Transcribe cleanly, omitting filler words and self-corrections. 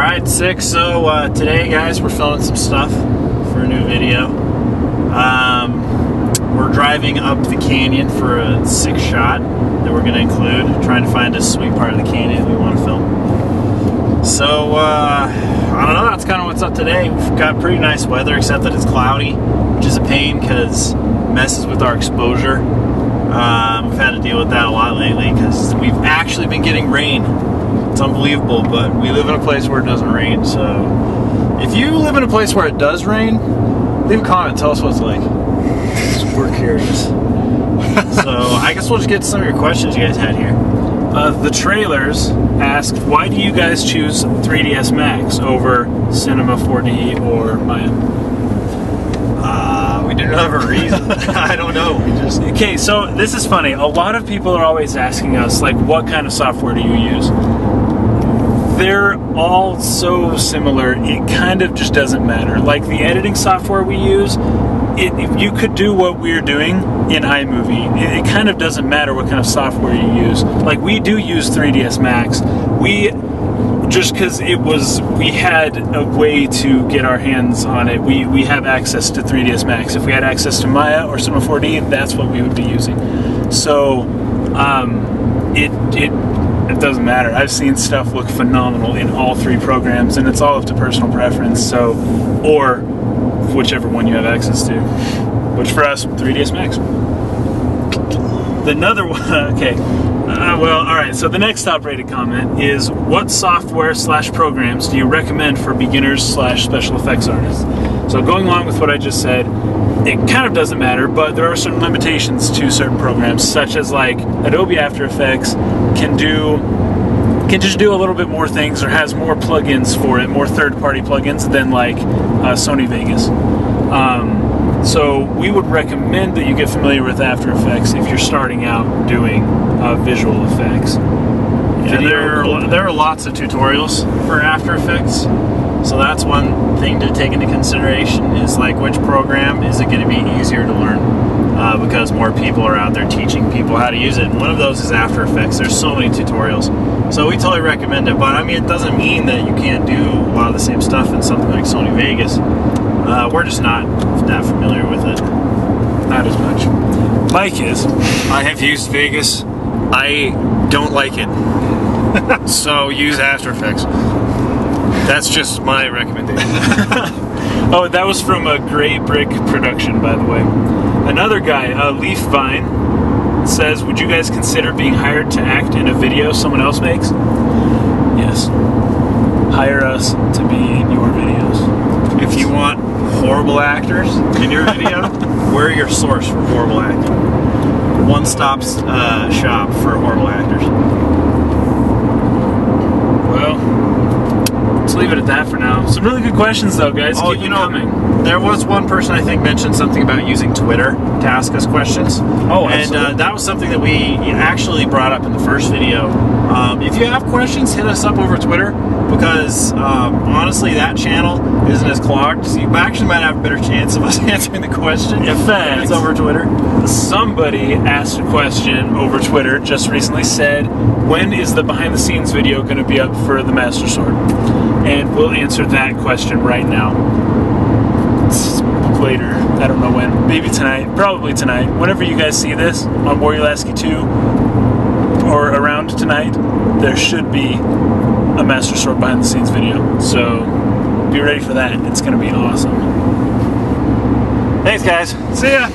Alright, sick. So today, guys, we're filming some stuff for a new video. We're driving up the canyon for a sick shot that we're going to include, trying to find a sweet part of the canyon we want to film. So, I don't know, that's kind of what's up today. We've got pretty nice weather, except that it's cloudy, which is a pain because it messes with our exposure. We've had to deal with that a lot lately because we've actually been getting rain. It's unbelievable, but we live in a place where it doesn't rain, so if you live in a place where it does rain, leave a comment, tell us what it's like. We're curious. So I guess we'll just get to some of your questions you guys had here. The trailers asked, why do you guys choose 3ds Max over Cinema 4D or Maya? We didn't have a reason. I don't know. We just... Okay, so this is funny. A lot of people are always asking us, like, what kind of software do you use? They're all so similar, it kind of just doesn't matter. Like the editing software we use, if you could do what we're doing in iMovie, it kind of doesn't matter what kind of software you use. Like we do use 3ds Max. Just because we had a way to get our hands on it, we have access to 3ds Max. If we had access to Maya or Cinema 4D, that's what we would be using. So it doesn't matter. I've seen stuff look phenomenal in all three programs, and it's all up to personal preference. So, or whichever one you have access to. Which for us, 3ds Max. Another one, okay. Well, all right. So the next top-rated comment is, what software/programs do you recommend for beginners/special effects artists? So going along with what I just said, it kind of doesn't matter, but there are certain limitations to certain programs, such as like Adobe After Effects can just do a little bit more things, or has more plugins for it, more third-party plugins than like Sony Vegas. So we would recommend that you get familiar with After Effects if you're starting out doing visual effects. Yeah, there are lots of tutorials for After Effects, so that's one thing to take into consideration, is like which program is it going to be easier to learn, because more people are out there teaching people how to use it, and one of those is After Effects. There's so many tutorials, so we totally recommend it, but I mean, it doesn't mean that you can't do a lot of the same stuff in something like Sony Vegas. We're just not that familiar with it. Not as much. Mike is. I have used Vegas. I don't like it. So use After Effects. That's just my recommendation. Oh, that was from a Gray Brick production, by the way. Another guy, Leaf Vine, says, would you guys consider being hired to act in a video someone else makes? Yes. Hire us to be in your videos. If you want horrible actors in your video, we're your source for horrible acting. One-stop shop for horrible actors. Well, let's leave it at that for now. Some really good questions, though, guys. Oh, Keep them coming. There was one person I think mentioned something about using Twitter to ask us questions. Oh, absolutely. And that was something that we actually brought up in the first video. If you have questions, hit us up over Twitter, because honestly, that channel isn't as clogged, so you actually might have a better chance of us answering the question In fact, it's over Twitter. Somebody asked a question over Twitter just recently, said, when is the behind-the-scenes video going to be up for the Master Sword? And we'll answer that question right now. Later. I don't know when. Maybe tonight. Probably tonight. Whenever you guys see this on WarialaskyDaily 2 or around tonight, there should be a Master Sword behind-the-scenes video. So be ready for that. It's going to be awesome. Thanks, guys. See ya.